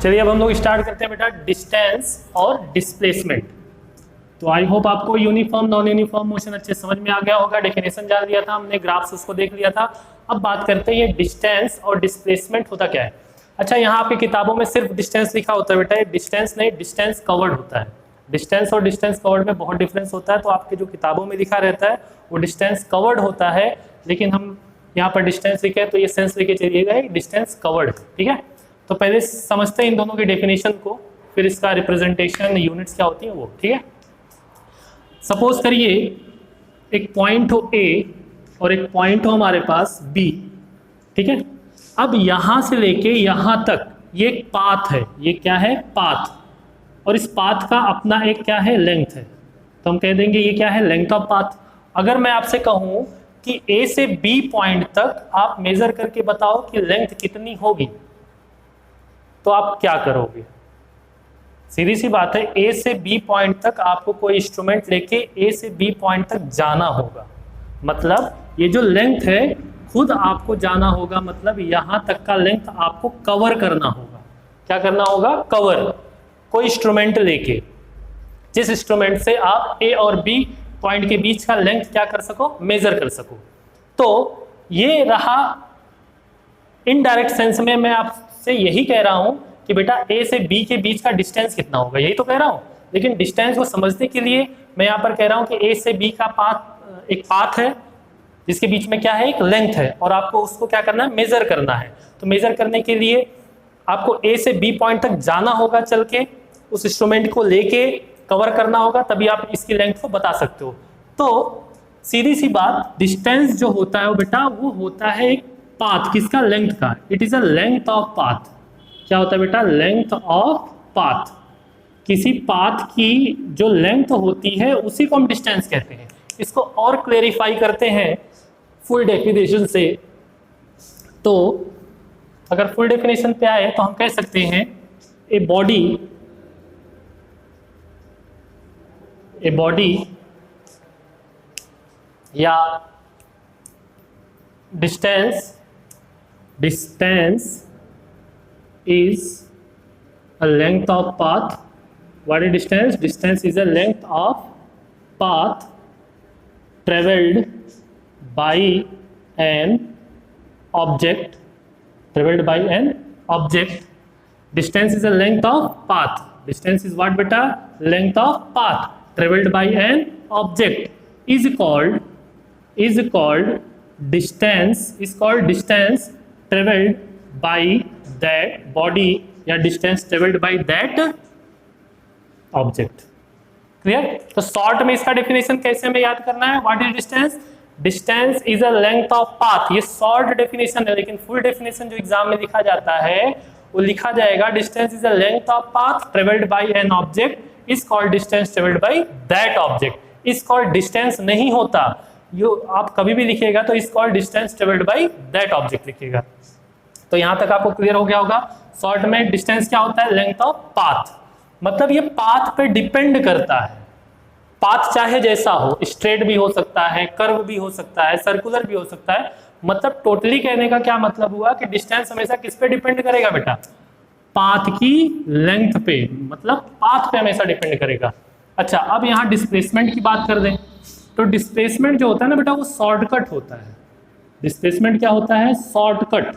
चलिए अब हम लोग स्टार्ट करते हैं बेटा डिस्टेंस और डिस्प्लेसमेंट। तो आई होप आपको यूनिफॉर्म नॉन यूनिफॉर्म मोशन अच्छे समझ में आ गया होगा। डेफिनेशन जान लिया था हमने, ग्राफ्स उसको देख लिया था। अब बात करते हैं ये डिस्टेंस और डिस्प्लेसमेंट होता क्या है। अच्छा, यहाँ आपकी किताबों में सिर्फ डिस्टेंस लिखा होता है बेटा, ये डिस्टेंस नहीं, डिस्टेंस कवर्ड होता है। डिस्टेंस और डिस्टेंस कवर्ड में बहुत डिफरेंस होता है। तो आपके जो किताबों में लिखा रहता है वो डिस्टेंस कवर्ड होता है, लेकिन हम यहाँ पर डिस्टेंस लिखे तो ये सेंस लेके चलिएगा डिस्टेंस कवर्ड, ठीक है। तो पहले समझते हैं इन दोनों की डेफिनेशन को, फिर इसका रिप्रेजेंटेशन यूनिट्स क्या होती है वो, ठीक है। सपोज करिए एक पॉइंट हो ए और एक पॉइंट हो हमारे पास बी, ठीक है। अब यहां से लेके यहां तक ये एक पाथ है, ये क्या है, पाथ, और इस पाथ का अपना एक क्या है, लेंथ है। तो हम कह देंगे ये क्या है, लेंथ ऑफ पाथ। अगर मैं आपसे कहूं कि ए से बी पॉइंट तक आप मेजर करके बताओ कि लेंथ कितनी होगी, तो आप क्या करोगे। सीधी सी बात है, ए से बी पॉइंट तक आपको कोई इंस्ट्रूमेंट लेके ए से बी पॉइंट तक जाना होगा। मतलब ये जो लेंथ है खुद आपको जाना होगा, मतलब यहां तक का लेंथ आपको कवर करना होगा। क्या करना होगा, कवर, कोई इंस्ट्रूमेंट लेके, जिस इंस्ट्रूमेंट से आप ए और बी पॉइंट के बीच का लेंथ क्या कर सको, मेजर कर सको। तो ये रहा इनडायरेक्ट सेंस में मैं आपसे यही कह रहा हूं कि बेटा ए से बी के बीच का डिस्टेंस कितना होगा, यही तो कह रहा हूं। लेकिन डिस्टेंस को समझने के लिए मैं यहाँ पर कह रहा हूं कि ए से बी का पाथ, एक पाथ है जिसके बीच में क्या है, एक लेंथ है, और आपको उसको क्या करना है, मेजर करना है। तो मेजर करने के लिए आपको ए से बी पॉइंट तक जाना होगा, चल के उस इंस्ट्रूमेंट को लेके कवर करना होगा, तभी आप इसकी लेंथ को बता सकते हो। तो सीधी सी बात, डिस्टेंस जो होता है वो बेटा वो होता है एक पाथ, किसका, लेंथ का। It is a length of path. क्या होता है बेटा, लेंथ ऑफ पाथ। किसी पाथ की जो लेंथ होती है उसी को हम डिस्टेंस कहते हैं। इसको और क्लेरिफाई करते हैं फुल डेफिनेशन से। तो अगर फुल डेफिनेशन पे आए तो हम कह सकते हैं ए बॉडी या distance is a length of path. What is distance? Distance is a length of path traveled by an object. Distance is a length of path. Distance is what beta? Length of path traveled by an object is called distance traveled by that body या distance traveled by that object। Clear. तो short में इसका definition कैसे हमें याद करना है, what is distance, distance is a length of path. ये शॉर्ट डेफिनेशन है, लेकिन फुल डेफिनेशन जो एग्जाम में लिखा जाता है वो लिखा जाएगा distance is a length of path travelled by an object is called distance travelled by that object. Is called distance नहीं होता, यो आप कभी भी लिखिएगा तो is called distance travelled by that object लिखिएगा। तो यहां तक आपको क्लियर हो गया होगा। शॉर्ट में डिस्टेंस क्या होता है, लेंथ ऑफ पाथ। मतलब ये पाथ पे डिपेंड करता है। पाथ चाहे जैसा हो, स्ट्रेट भी हो सकता है, कर्व भी हो सकता है, सर्कुलर भी हो सकता है। मतलब टोटली कहने का क्या मतलब हुआ कि डिस्टेंस हमेशा किस पे डिपेंड करेगा बेटा, पाथ की लेंथ पे, मतलब पाथ पे हमेशा डिपेंड करेगा। अच्छा, अब यहाँ डिस्प्लेसमेंट की बात कर दें तो डिस्प्लेसमेंट जो होता है ना बेटा वो शॉर्टकट होता है। डिस्प्लेसमेंट क्या होता है, शॉर्टकट।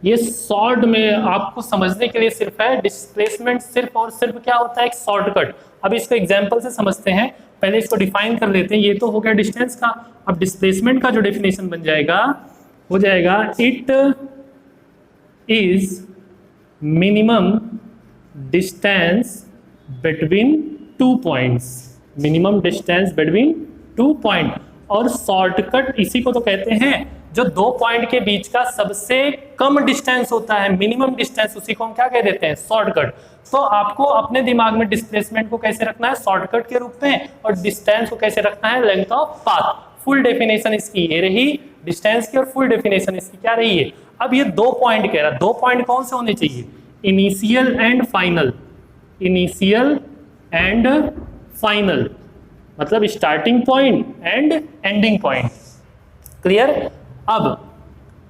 ये शॉर्ट में आपको समझने के लिए सिर्फ है, डिस्प्लेसमेंट सिर्फ और सिर्फ क्या होता है, एक शॉर्टकट। अब इसको एग्जांपल से समझते हैं, पहले इसको डिफाइन कर लेते हैं। ये तो हो गया डिस्टेंस का। अब डिस्प्लेसमेंट का जो डेफिनेशन बन जाएगा हो जाएगा it is minimum distance between 2 points. Minimum distance between 2 point. और शॉर्टकट इसी को तो कहते हैं जो 2 पॉइंट के बीच का सबसे कम डिस्टेंस होता है, मिनिमम डिस्टेंस, उसी को हम क्या कह देते हैं, शॉर्टकट। तो आपको अपने दिमाग में डिस्प्लेसमेंट को कैसे रखना है, शॉर्टकट के रूप में, और डिस्टेंस को कैसे रखना है, length of path. Full definition इसकी ये रही डिस्टेंस की, और फुल डेफिनेशन इसकी क्या रही है। अब ये 2 पॉइंट कह रहा है, 2 पॉइंट कौन से होने चाहिए, initial and final. Initial and final मतलब starting point and ending point. Clear. अब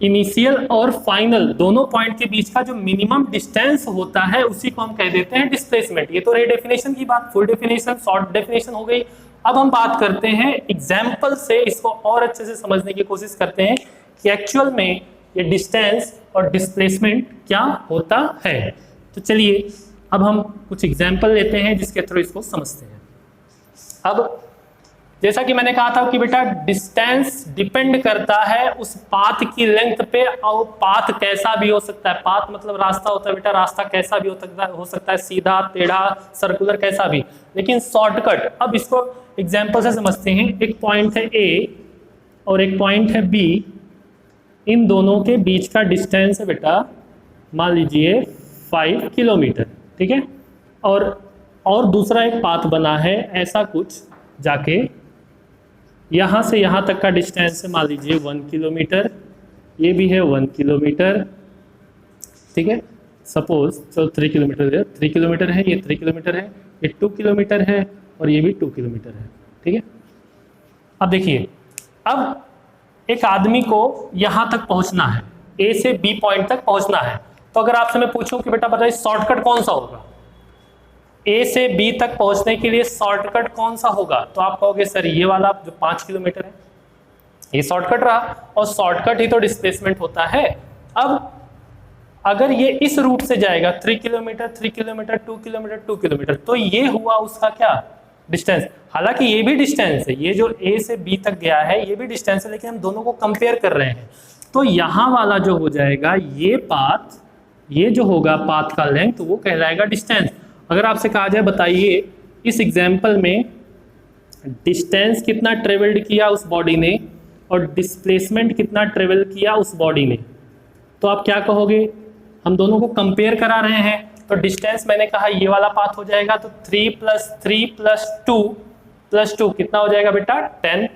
इनिशियल और फाइनल दोनों पॉइंट के बीच का जो मिनिमम डिस्टेंस होता है उसी को हम कह देते हैं डिस्प्लेसमेंट। ये तो रही डेफिनेशन की बात, फुल डेफिनेशन, शॉर्ट डेफिनेशन हो गई। अब हम बात करते हैं एग्जाम्पल से, इसको और अच्छे से समझने की कोशिश करते हैं कि एक्चुअल में ये डिस्टेंस और डिस्प्लेसमेंट क्या होता है। तो चलिए अब हम कुछ एग्जाम्पल लेते हैं जिसके थ्रू इसको समझते हैं। अब जैसा कि मैंने कहा था कि बेटा डिस्टेंस डिपेंड करता है उस पाथ की लेंथ पे, और पाथ कैसा भी हो सकता है। पाथ मतलब रास्ता होता है बेटा, रास्ता कैसा भी हो सकता है, सीधा, टेढ़ा, सर्कुलर, कैसा भी। लेकिन शॉर्टकट, अब इसको एग्जांपल से समझते हैं। एक पॉइंट है ए और एक पॉइंट है बी, इन दोनों के बीच का डिस्टेंस है बेटा मान लीजिए 5 किलोमीटर, ठीक है। और दूसरा एक पाथ बना है ऐसा कुछ, जाके यहाँ से यहाँ तक का डिस्टेंस है मान लीजिए 1 किलोमीटर, ये भी है 1 किलोमीटर, ठीक है। सपोज चलो 3 किलोमीटर है, 3 किलोमीटर है, ये 3 किलोमीटर है, ये 2 किलोमीटर है और ये भी 2 किलोमीटर है, ठीक है। अब देखिए, अब एक आदमी को यहाँ तक पहुँचना है, ए से बी पॉइंट तक पहुँचना है। तो अगर आपसे मैं पूछूं कि बेटा बताइए शॉर्टकट कौन सा होगा, ए से बी तक पहुंचने के लिए शॉर्टकट कौन सा होगा, तो आप कहोगे सर ये वाला जो 5 किलोमीटर है ये शॉर्टकट रहा, और शॉर्टकट ही तो डिस्प्लेसमेंट होता है। अब अगर ये इस रूट से जाएगा 3 किलोमीटर, 3 किलोमीटर, 2 किलोमीटर, 2 किलोमीटर, तो ये हुआ उसका क्या डिस्टेंस। हालांकि ये भी डिस्टेंस है, ये जो ए से बी तक गया है ये भी डिस्टेंस है, लेकिन हम दोनों को कंपेयर कर रहे हैं। तो यहाँ वाला जो हो जाएगा ये पाथ, ये जो होगा पाथ का लेंथ, वो कहलाएगा डिस्टेंस। अगर आपसे कहा जाए बताइए इस एग्जाम्पल में डिस्टेंस कितना ट्रेवल्ड किया उस बॉडी ने और डिस्प्लेसमेंट कितना ट्रेवल किया उस बॉडी ने, तो आप क्या कहोगे। हम दोनों को कंपेयर करा रहे हैं, तो डिस्टेंस मैंने कहा ये वाला पाथ हो जाएगा, तो 3 + 3 + 2 कितना हो जाएगा बेटा 10,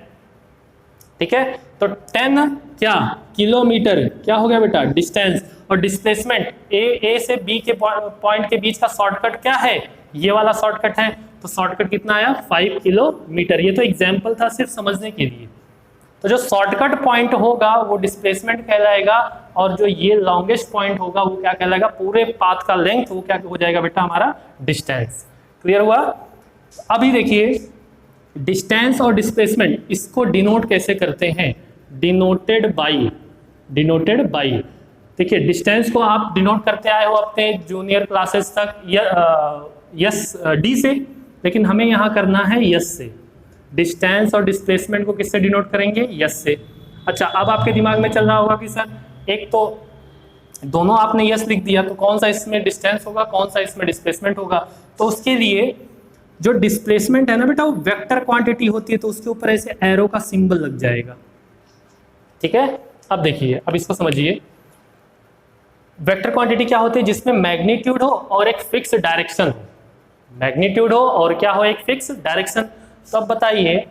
ठीक है। तो 10 क्या किलोमीटर, क्या हो गया बेटा डिस्टेंस। और डिस्प्लेसमेंट ए से बी के पॉइंट के बीच का शॉर्टकट क्या है, ये वाला शॉर्टकट है, तो शॉर्टकट कितना आया 5 किलोमीटर। ये तो एग्जाम्पल था सिर्फ समझने के लिए। तो जो शॉर्टकट पॉइंट होगा वो डिस्प्लेसमेंट कहलाएगा, और जो ये लॉन्गेस्ट पॉइंट होगा वो क्या कहलाएगा, पूरे पाथ का लेंथ, वो क्या हो जाएगा बेटा हमारा डिस्टेंस। क्लियर हुआ। अभी देखिए डिस्टेंस और डिस्प्लेसमेंट इसको डिनोट कैसे करते हैं, डिनोटेड बाई। देखिए डिस्टेंस को आप डिनोट करते आए हो अपने जूनियर क्लासेस तक यस डी से, लेकिन हमें यहाँ करना है यस से। डिस्टेंस और डिस्प्लेसमेंट को किससे डिनोट करेंगे, यस से। अच्छा, अब आपके दिमाग में चल रहा होगा कि सर एक तो दोनों आपने यस लिख दिया, तो कौन सा इसमें डिस्टेंस होगा, कौन सा इसमें डिस्प्लेसमेंट होगा। तो उसके लिए जो डिस्प्लेसमेंट है ना बेटा वो वेक्टर क्वांटिटी होती है, तो उसके ऊपर ऐसे एरो का सिंबल लग जाएगा, ठीक है। अब देखिए, अब इसको समझिए। वेक्टर क्वांटिटी क्या होती है, जिसमें मैग्नीट्यूड हो और एक फिक्स डायरेक्शन हो, मैग्नीट्यूड हो और क्या हो, एक फिक्स डायरेक्शन। तो अब बताइए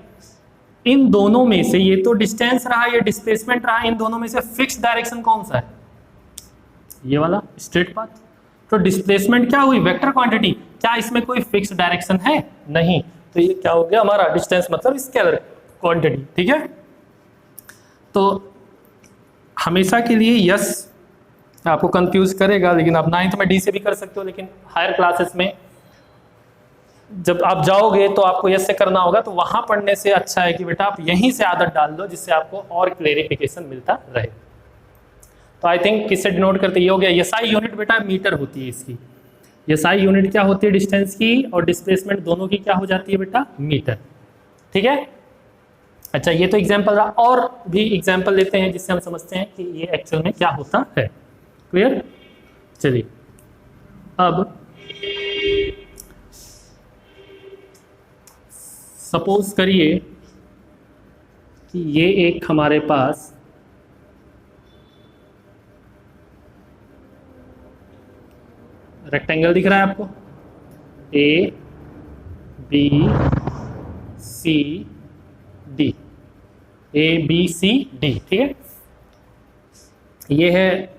इन दोनों में से, ये तो डिस्टेंस रहा, ये डिस्प्लेसमेंट रहा, इन दोनों में से फिक्स डायरेक्शन कौन सा है, ये वाला स्ट्रेट पाथ। तो डिस्प्लेसमेंट क्या हुई, वेक्टर क्वांटिटी। क्या इसमें कोई फिक्स डायरेक्शन है, नहीं, तो ये क्या हो गया हमारा डिस्टेंस मतलब स्केलर क्वांटिटी, ठीक है। तो हमेशा के लिए यस आपको कंफ्यूज करेगा, लेकिन आप 9th में डी से भी कर सकते हो, लेकिन हायर क्लासेस में जब आप जाओगे तो आपको यस से करना होगा। तो वहां पढ़ने से अच्छा है कि बेटा आप यहीं से आदत डाल दो, जिससे आपको और क्लेरिफिकेशन मिलता रहे। तो आई थिंक किससे डिनोट करते, ये हो गया। एसआई यूनिट बेटा मीटर होती है इसकी, एसआई यूनिट क्या होती है डिस्टेंस की, और डिस्प्लेसमेंट दोनों की क्या हो जाती है बेटा मीटर, ठीक है। अच्छा, ये तो एग्जाम्पल रहा, और भी एग्जाम्पल लेते हैं जिससे हम समझते हैं कि ये एक्चुअल में क्या होता है। क्लियर। चलिए अब सपोज करिए कि ये एक हमारे पास रेक्टेंगल दिख रहा है आपको, A B C D, A B C D, ठीक है। ये है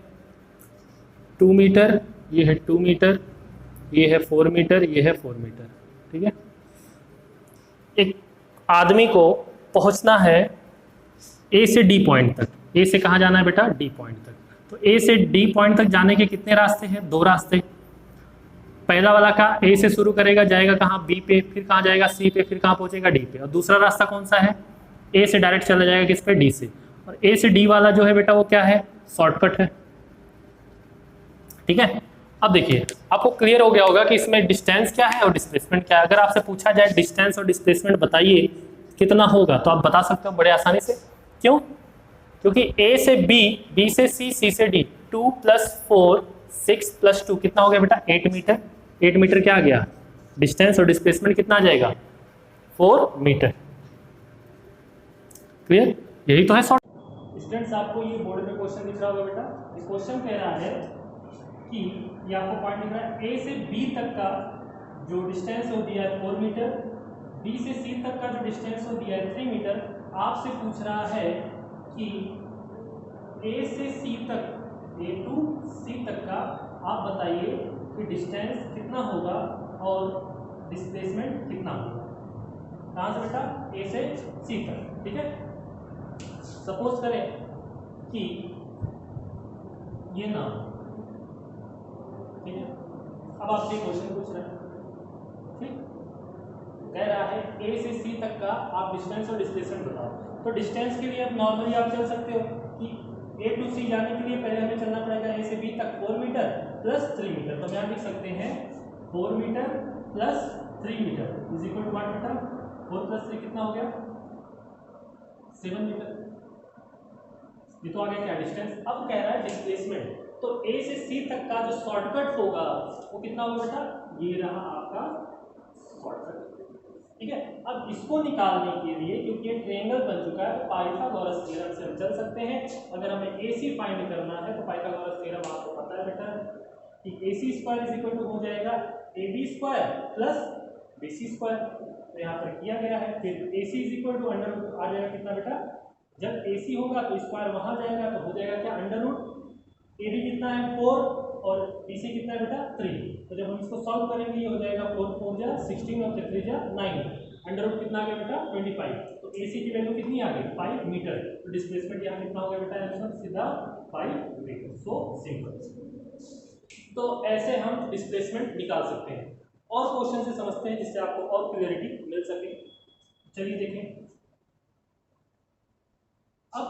2 मीटर, ये है 2 मीटर, ये है 4 मीटर, ये है 4 मीटर, ठीक है। एक आदमी को पहुंचना है ए से डी पॉइंट तक, ए से कहाँ जाना है बेटा, डी पॉइंट तक। तो ए से डी पॉइंट तक जाने के कितने रास्ते हैं, 2 रास्ते। पहला वाला का ए से शुरू करेगा, जाएगा कहाँ, बी पे, फिर कहाँ जाएगा, सी पे, फिर कहाँ पहुंचेगा, डी पे। और दूसरा रास्ता कौन सा है, ए से डायरेक्ट चला जाएगा किस पे, डी से। और ए से डी वाला जो है बेटा वो क्या है, शॉर्टकट है। ठीक है, अब देखिए आपको क्लियर हो गया होगा कि इसमें डिस्टेंस क्या है और डिस्प्लेसमेंट क्या है। अगर आपसे पूछा जाए डिस्टेंस और डिस्प्लेसमेंट बताइए कितना होगा, तो आप बता सकते हो बड़े आसानी से। क्यों, क्योंकि ए से बी, बी से सी, सी से डी, 2 + 4 6 + 2 कितना हो गया बेटा, 8 मीटर। 8 मीटर क्या आ गया, डिस्टेंस, और डिस्प्लेसमेंट कितना आ जाएगा, 4 मीटर। क्लियर, यही तो है शॉर्ट। स्टूडेंट्स आपको ये बोर्ड में क्वेश्चन दिख रहा होगा बेटा, ये क्वेश्चन कह रहा है कि ये आपको पॉइंट दिख रहा है, ए से बी तक का जो डिस्टेंस हो दिया है 4 मीटर, बी से सी तक का जो डिस्टेंस हो दिया है 3 मीटर। आपसे पूछ रहा है कि ए से सी तक, ए टू सी तक का आप बताइए कि डिस्टेंस कितना होगा और डिस्प्लेसमेंट कितना होगा। कहाँ से बेटा, ए से सी तक। ठीक है, सपोज करें कि ये नाम, ठीक है, अब आपसे क्वेश्चन पूछ रहे हैं, ठीक, कह रहा है ए से सी तक का आप डिस्टेंस और डिस्प्लेसमेंट बताओ। तो डिस्टेंस के लिए आप नॉर्मली आप चल सकते हो कि ए टू सी जाने के लिए पहले हमें चलना पड़ेगा ए से बी तक 4 मीटर + 3 मीटर। तो हम यहाँ लिख सकते हैं 4 metre + 3 metre is equal to what बेटा, 4 + 3 कितना हो गया, 7 मीटर। ये तो आ गया क्या, डिस्टेंस। अब कह रहा है डिस्प्लेसमेंट, तो ए से सी तक का जो शॉर्टकट होगा वो कितना होगा बेटा, ये रहा आपका शॉर्टकट। ठीक है, अब इसको निकालने के लिए, क्योंकि ये ट्रायंगल बन चुका है, तो पाइथागोरस थ्योरम से हम चल सकते हैं। अगर हमें AC फाइंड करना है तो पाइथागोरस थ्योरम आपको पता है बेटा कि AC² हो जाएगा AB² + BC²। तो यहाँ पर किया गया है। फिर AC = आ जाएगा कितना बेटा, जब AC होगा तो स्क्वायर वहां जाएगा तो हो जाएगा क्या, √। AB कितना है 4 और BC कितना है बेटा 3। तो जब हम इसको सॉल्व करेंगे ये हो जाएगा 4 4 जा 16 और 3 जा 9, √। कितना आ गया बेटा 25। तो AC की वैल्यू कितनी आ गई, 5 मीटर। तो डिस्प्लेसमेंट यहाँ कितना हो गया बेटा, आंसर सीधा 5 मीटर। So simple. तो ऐसे हम डिस्प्लेसमेंट निकाल सकते हैं। और क्वेश्चन से समझते हैं जिससे आपको और क्लियरिटी मिल सके। चलिए देखें, अब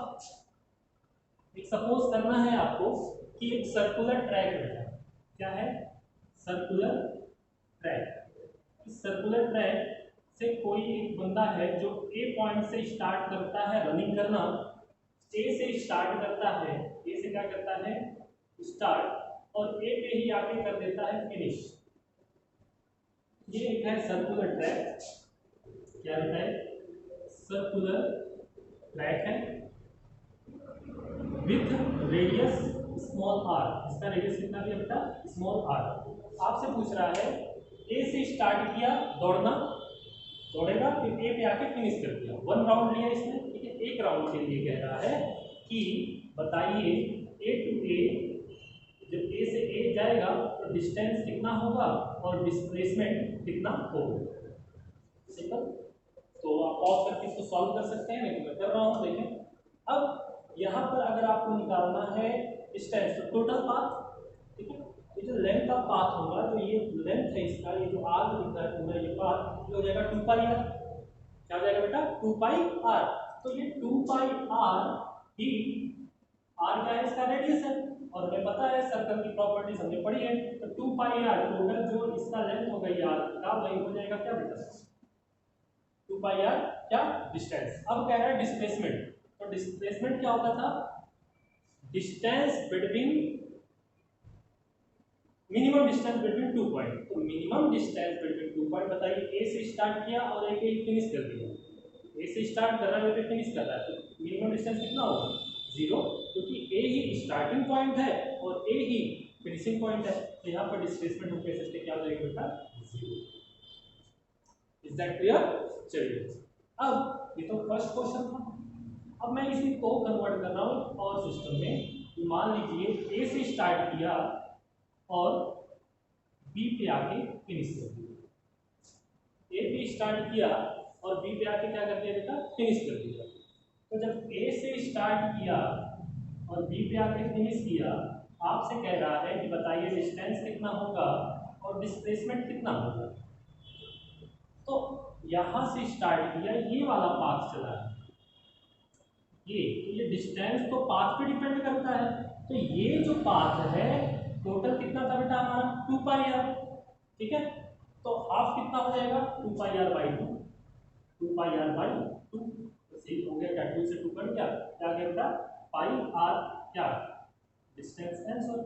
एक सपोज करना है आपको कि एक सर्कुलर ट्रैक है। क्या है, सर्कुलर ट्रैक। इस सर्कुलर ट्रैक से कोई एक बंदा है जो ए पॉइंट से स्टार्ट करता है रनिंग करना, ए से स्टार्ट करता है, ए से क्या करता है स्टार्ट, और ए पे ही आके कर देता है फिनिश। ये एक है सर्कुलर ट्रैक। क्या है, सर्कुलर ट्रैक है विथ रेडियस स्मॉल r। इसका रेडियस कितना दिया बेटा, स्मॉल r। आपसे पूछ रहा है ए से स्टार्ट किया दौड़ना, दौड़ेगा, फिर ए पे आके फिनिश कर दिया, 1 राउंड लिया इसने। ठीक है, एक राउंड के लिए कह रहा है कि बताइए ए टू ए, जब ए से ए जाएगा तो डिस्टेंस कितना होगा और डिस्प्लेसमेंट कितना होगा। सिंपल। तो आप पॉज करके इसको सॉल्व कर सकते हैं, नहीं तो मैं कर रहा हूँ। देखें, अब यहाँ पर अगर आपको निकालना है डिस्टेंस, तो टोटल पाथ, ठीक है, ये जो लेंथ का पाथ होगा, जो ये लेंथ है इसका, ये जो आर दिख रहा है पूरा ये पाथ, ये हो जाएगा 2πr। क्या हो जाएगा बेटा, 2πr। तो ये 2πr ही, r क्या है इसका रेडियस है, और हमें पता है सर्कल की प्रॉपर्टीज हमने पढ़ी है। तो 2πr टोटल जो इसका लेंथ होगा ये r का, वही हो जाएगा क्या बेटा, 2πr क्या, डिस्टेंस। अब कह रहा है डिस्प्लेसमेंट। तो डिस्प्लेसमेंट क्या होता था, distance between, minimum distance between 2 point. तो मिनिमम डिस्टेंस बिटवीन 2 पॉइंट बताइए, ए से स्टार्ट किया और ए पे फिनिश कर दिया। ए से स्टार्ट कर रहा है, ए पे फिनिश कर रहा है, तो मिनिमम डिस्टेंस कितना होगा, 0, क्योंकि ए ही स्टार्टिंग पॉइंट है और ए ही फिनिशिंग पॉइंट है। तो यहाँ पर डिस्प्लेसमेंट हम कह सकते हैं क्या हो जाएगा बेटा, 0। Is that clear. चलिए, अब ये तो फर्स्ट क्वेश्चन था। अब मैं इसी को कन्वर्ट कर रहा हूँ और सिस्टम में। मान लीजिए ए से स्टार्ट किया और बी पे आके फिनिश कर दिया। ए पे स्टार्ट किया और बी पे आके क्या कर दिया बेटा, फिनिश कर दिया। तो जब ए से स्टार्ट किया और बी पे आके फिनिश किया, आपसे कह रहा है कि बताइए डिस्टेंस कितना होगा और डिस्प्लेसमेंट कितना होगा। तो यहां से स्टार्ट किया, ये वाला पाथ चला है, ये डिस्टेंस तो पाथ पे डिपेंड करता है। तो ये जो पाथ है टोटल कितना था बेटा हमारा 2 पाई आर, ठीक है। तो हाफ कितना हो जाएगा 2 pi r by 2, 2 pi r by 2, तो सही हो गया, क्या 2 से 2 कट गया, क्या गया बेटा पाई आर, क्या डिस्टेंस आंसर,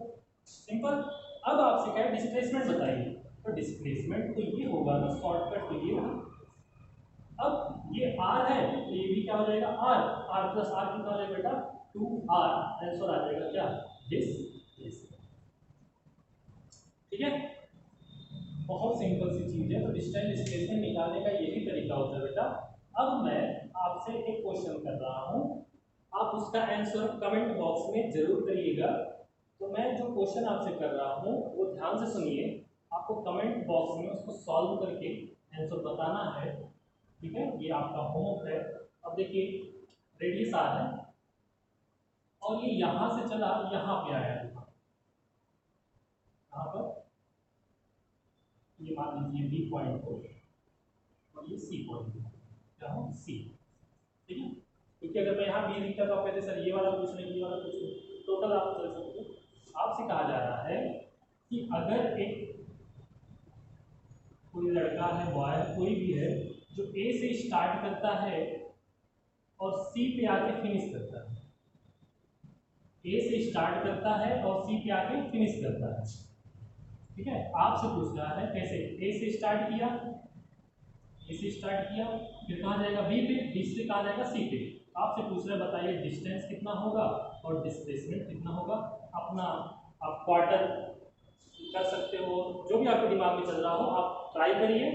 सिंपल। अब आपसे क्या है डिस्प्लेसमेंट बताइए, तो डिस्प्लेसमेंट तो ये होगा ना, शॉर्टकट तो ये होगा। अब ये r है तो ये भी क्या हो जाएगा r, r प्लस r कितना हो जाएगा बेटा 2r, आंसर आ जाएगा क्या दिस, ठीक है। बहुत सिंपल सी चीज है। तो डिस्टेंस डिस्प्लेसमेंट निकालने का यही तरीका होता है बेटा। अब मैं आपसे एक क्वेश्चन कर रहा हूँ, आप उसका आंसर कमेंट बॉक्स में जरूर करिएगा। तो मैं जो क्वेश्चन आपसे कर रहा हूँ वो ध्यान से सुनिए, आपको कमेंट बॉक्स में उसको सॉल्व करके आंसर बताना है, ठीक है। ये आपका होमवर्क है। अब देखिए रेडियस आर है और ये यहाँ से चला यहाँ पे आया, यहाँ पर ये मान लीजिए बी पॉइंट को और ये सी पॉइंट को, क्या हो सी, ठीक है। क्योंकि अगर मैं यहाँ बी लिखता तो आप कहते सर ये वाला पूछ लें, ये वाला पूछ लें, टोटल आप चल सकते हो। आपसे कहा जा रहा है कि अगर एक कोई लड़का है, बॉय है, कोई भी है जो ए से स्टार्ट करता है और सी पे आके फिनिश करता है, ए से स्टार्ट करता है और सी पे आके फिनिश करता है, ठीक है। आपसे पूछ रहा है कैसे, ए से स्टार्ट किया, ए से स्टार्ट किया, फिर कहाँ जाएगा बी पे, बी से कहाँ जाएगा सी पे। आपसे पूछ रहे बताइए डिस्टेंस कितना होगा और डिस्प्लेसमेंट कितना होगा। अपना आप क्वार्टर कर सकते हो, जो भी आपके दिमाग में चल रहा हो आप ट्राई करिए।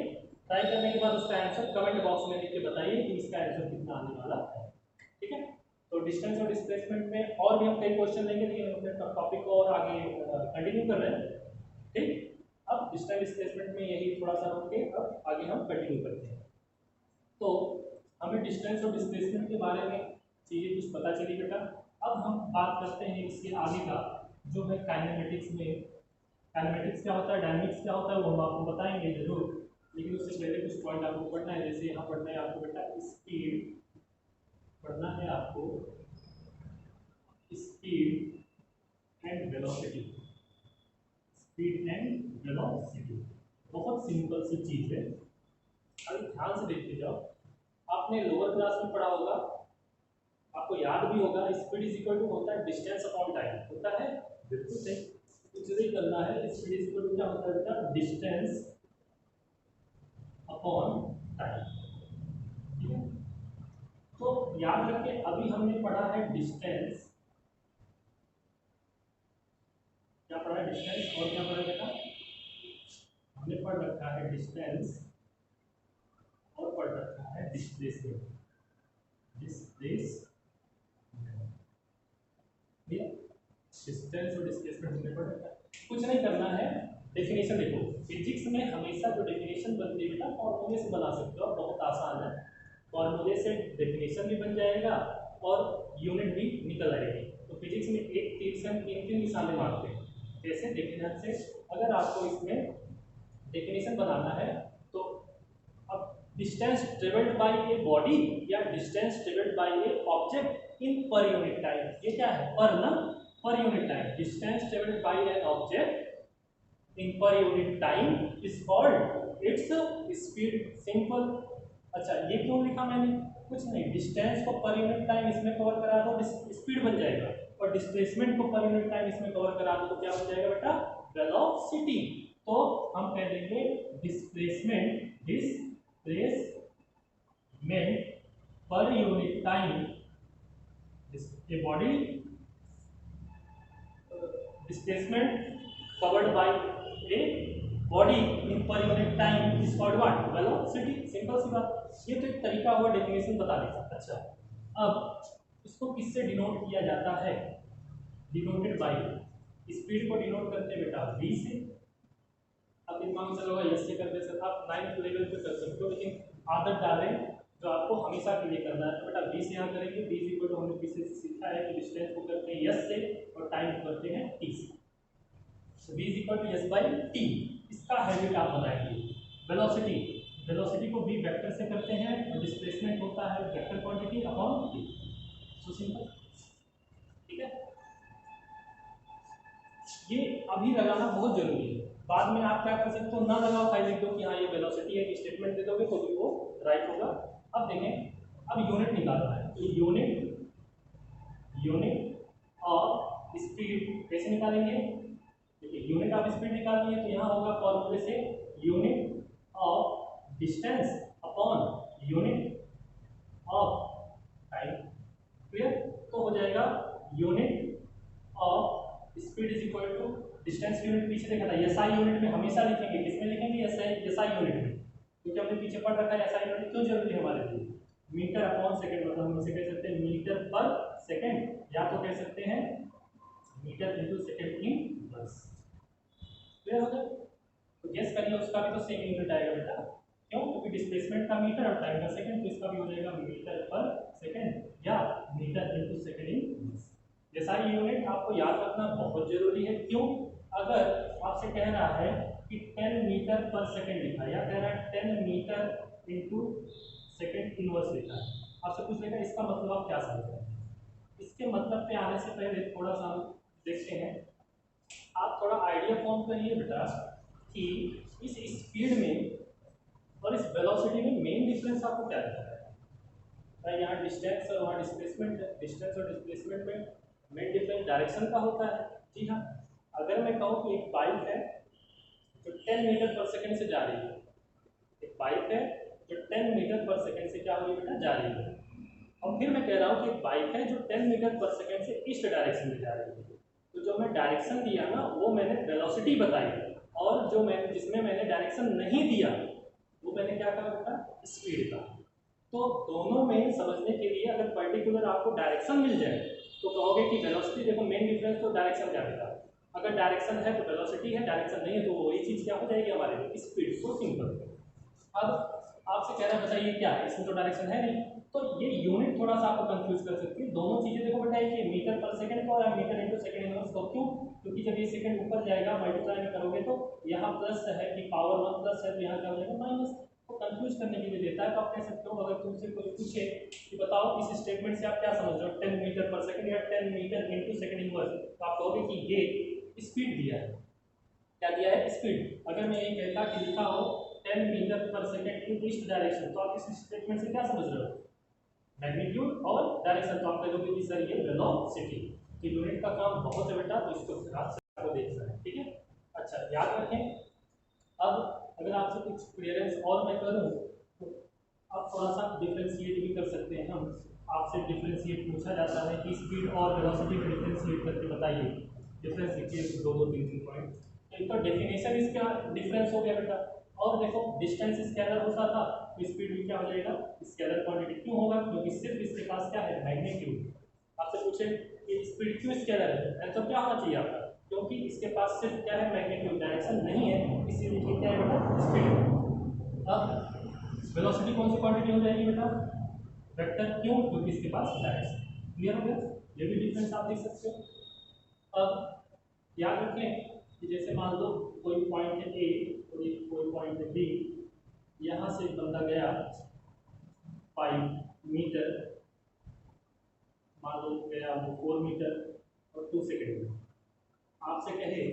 ट्राई करने के बाद उसका आंसर कमेंट बॉक्स में लिख के बताइए कि इसका आंसर कितना आने वाला है, ठीक है। तो डिस्टेंस और डिस्प्लेसमेंट में और भी हम कई क्वेश्चन लेंगे, लेकिन हम अपने टॉपिक को और आगे कंटिन्यू कर रहे हैं, ठीक। अब डिस्टेंस डिस्प्लेसमेंट में यही थोड़ा सा रोक के अब आगे हम कंटिन्यू करते हैं। तो हमें डिस्टेंस और डिस्प्लेसमेंट के बारे में चीज़ें कुछ पता चली बेटा। अब हम बात करते हैं इसके आगे का, जो है काइनेमेटिक्स में। काइनेमेटिक्स क्या होता है, डायनेमिक्स क्या होता है, वो हम आपको बताएंगे जरूर, लेकिन उससे पहले कुछ पॉइंट आपको पढ़ना है। जैसे यहाँ पढ़ना है आपको बेटा स्पीड, पढ़ना है आपको speed and velocity, speed and velocity, बहुत सिंपल सी चीज़ है। अभी ध्यान से देखते जाओ, आपने लोअर क्लास में पढ़ा होगा, आपको याद भी होगा, स्पीड इज इक्वल टू होता है डिस्टेंस अपॉन टाइम, होता है बिल्कुल सही, कुछ नहीं करना है। स्पीड इज इक्वल टू क्या होता है बेटा डिस्टेंस अपॉन टाइम, ठीक है। तो याद रखिए अभी हमने पढ़ा है डिस्टेंस, क्या पढ़ा है डिस्टेंस और क्या पढ़ा बेटा, हमने पढ़ रखा है डिस्टेंस और पढ़ रखा है डिस्प्लेसमेंट, डिस्प्लेसमेंट, डिस्टेंस और डिस्प्लेसमेंट हमने पढ़ रखा है। कुछ नहीं करना है, डेफिनेशन देखो, फिजिक्स में हमेशा जो डेफिनेशन बनती है बेटा फॉर्मूले से बना सकते हो, बहुत आसान है। फॉर्मूले से डेफिनेशन भी बन जाएगा और यूनिट भी निकल आएगी। तो फिजिक्स में एक तीर से हम तीन निशाने मारते हैं। जैसे डेफिनेशन से अगर आपको इसमें डेफिनेशन बनाना है तो अब distance travelled by a body या distance travelled by a object in per unit time, ये क्या है पर ना, per unit time, distance travelled by an object in per unit time is called its speed, simple. अच्छा ये क्यों लिखा मैंने, कुछ नहीं, डिस्टेंस को पर यूनिट टाइम इसमें कवर करा दो स्पीड बन जाएगा, और डिस्प्लेसमेंट को पर यूनिट टाइम इसमें कवर करा दो तो क्या बन जाएगा बेटा वेलोसिटी। तो हम कह देंगे displacement per unit time, a body displacement covered by a body in per unit time is called what velocity, simple सी बात। ये तो एक तरीका हुआ डेफिनेशन बताने का। अच्छा अब इसको किससे डिनोट किया जाता है, डिनोटेड बाय, स्पीड को डिनोट करते हैं बेटा v से। अब दिमाग में चलो यस से करते सर, आप 9th लेवल पे कर सकते हो, लेकिन आदत डालें जो आपको हमेशा के लिए करना है। तो बेटा v से यहाँ करेंगे, v इक्वल टू हमने पीछे से सीखा है कि डिस्टेंस को करते हैं s से और टाइम को करते हैं t से। तो v equal to s by T, इसका हैबिट आप बनाएंगे। वेलोसिटी, वेलोसिटी को v वेक्टर से करते हैं और डिस्प्लेसमेंट होता है vector quantity upon t। So simple, ठीक है। ये अभी लगाना बहुत जरूरी है, बाद में आप क्या कर सकते हो, ना लगाओ, खाली लिख दो कि हाँ ये वेलोसिटी है, स्टेटमेंट दे दोगे तो भी वो राइट होगा। अब देखें, अब यूनिट निकालना है, तो यूनिट ऑफ स्पीड कैसे निकालेंगे। देखिए यूनिट ऑफ स्पीड निकालनी है तो यहाँ होगा फॉर्मूले से unit of distance upon unit of time. Clear, तो हो जाएगा unit of speed is equal to distance unit पीछे देखा था, एसआई यूनिट में हमेशा लिखेंगे, किसमें लिखेंगे, एसआई यूनिट में, क्योंकि हमने पीछे पढ़ रखा है एसआई यूनिट क्यों जरूरी है हमारे लिए। मीटर अपॉन सेकंड, मतलब हम इसे कह सकते हैं मीटर पर सेकंड, या तो कह सकते हैं metre into second inverse. Clear हो गया, तो गेस करिए उसका भी तो सेम यूनिट आएगा बेटा, क्यों, क्योंकि डिस्प्लेसमेंट का मीटर और टाइम का सेकंड, तो इसका भी हो जाएगा मीटर पर सेकंड या metre into second inverse. SI unit आपको याद रखना बहुत जरूरी है, क्यों, अगर आपसे कह रहा है कि 10 मीटर पर सेकंड लिखा है या कह रहा है 10 मीटर इनटू सेकंड इनवर्स लिखा है, आपसे पूछ लेगा इसका मतलब आप क्या समझ रहे हैं। इसके मतलब पे आने से पहले थोड़ा सा हम देखते हैं, आप थोड़ा आइडिया फॉर्म करिए बेटा कि इस स्पीड में और इस वेलोसिटी में मेन डिफरेंस आपको क्या दिख रहा है। यहाँ डिस्टेंस और वहाँ डिस्प्लेसमेंट है, डिस्टेंस और डिस्प्लेसमेंट में मेन डिफरेंस डायरेक्शन का होता है। जी हाँ, अगर मैं कहूँ कि एक बाइक है जो 10 मीटर पर सेकंड से जा रही है, एक बाइक है जो 10 मीटर पर सेकंड से क्या हो रही है बेटा, जा रही है, और फिर मैं कह रहा हूँ कि एक बाइक है जो 10 मीटर पर सेकंड से ईस्ट डायरेक्शन में जा रही है, तो जो मैं डायरेक्शन दिया ना वो मैंने वेलोसिटी बताई, और जो मैंने जिसमें मैंने डायरेक्शन नहीं दिया वो मैंने क्या कहा बेटा, स्पीड का। तो दोनों में समझने के लिए अगर पर्टिकुलर आपको डायरेक्शन मिल जाए तो कहोगे कि वेलोसिटी, देखो मेन डिफरेंस तो डायरेक्शन क्या बेटा, अगर डायरेक्शन है तो वेलोसिटी है, डायरेक्शन नहीं है तो वही चीज़ क्या हो जाएगी हमारे लिए, स्पीड। So simple. अब आपसे कह रहा है बताइए क्या है, इसमें तो डायरेक्शन है नहीं, तो ये यूनिट थोड़ा सा आपको कंफ्यूज कर सकती है। दोनों चीज़ें देखो बेटा, ये मीटर पर सेकंड को और मीटर इनटू सेकंड इनवर्स को, क्यों, क्योंकि जब ये सेकंड ऊपर जाएगा मल्टीप्लाई में करोगे तो यहाँ प्लस है कि पावर 1 प्लस है तो यहाँ क्या हो जाएगा माइनस, तो कंफ्यूज करने के लिए देता है। तो आप कह सकते हो अगर तुमसे कोई पूछे कि बताओ इस स्टेटमेंट से आप क्या समझ रहे हो, 10 मीटर पर सेकंड या 10 मीटर इनटू सेकंड इनवर्स, तो आप कहोगे कि ये स्पीड दिया है। क्या दिया है, स्पीड। अगर मैं ये कहता कि लिखा हो 10 metre per second in east direction, तो आप इस स्टेटमेंट से क्या समझ रहे हो, मैग्नीट्यूड और डायरेक्शन, तो आप कहोगे कि सर ये वेलोसिटी। तो यूनिट का काम बहुत है बेटा, तो इसको ध्यान से आपको देखना है, ठीक है। अच्छा याद रखें, अब अगर आपसे कुछ क्लियरेंस और मैं करूं तो आप थोड़ा सा डिफ्रेंशिएट भी कर सकते हैं। हम आपसे डिफ्रेंशिएट पूछा जाता है कि स्पीड और वेलोसिटी में डिफ्रेंशिएट करके बताइए, डिफरेंस लिखिए 2-3 पॉइंट। तो एक तो डेफिनेशन इसका डिफरेंस हो गया बेटा, और देखो डिस्टेंस स्केलर होता था तो स्पीड भी क्या हो जाएगा, स्केलर क्वांटिटी। क्यों होगा, क्योंकि सिर्फ इसके पास क्या है, मैग्नीट्यूड। आपसे पूछे कि स्पीड क्यों स्केलर है, आंसर क्या होना चाहिए आपका, क्योंकि इसके पास सिर्फ क्या है, मैग्नीट्यूड, डायरेक्शन नहीं है, इसीलिए क्या है बेटा, स्पीड। अब वेलोसिटी कौन सी क्वांटिटी हो जाएगी बेटा, वेक्टर। क्यों, क्योंकि इसके पास डायरेक्शन। क्लियर हो गया, ये भी डिफरेंस आप देख सकते हो। अब याद रखें कि जैसे मान लो कोई पॉइंट है ए और एक कोई पॉइंट है बी, यहाँ से बंदा गया 5 मीटर, मान लो गया वो 4 मीटर और 2 सेकेंड में, आपसे कहे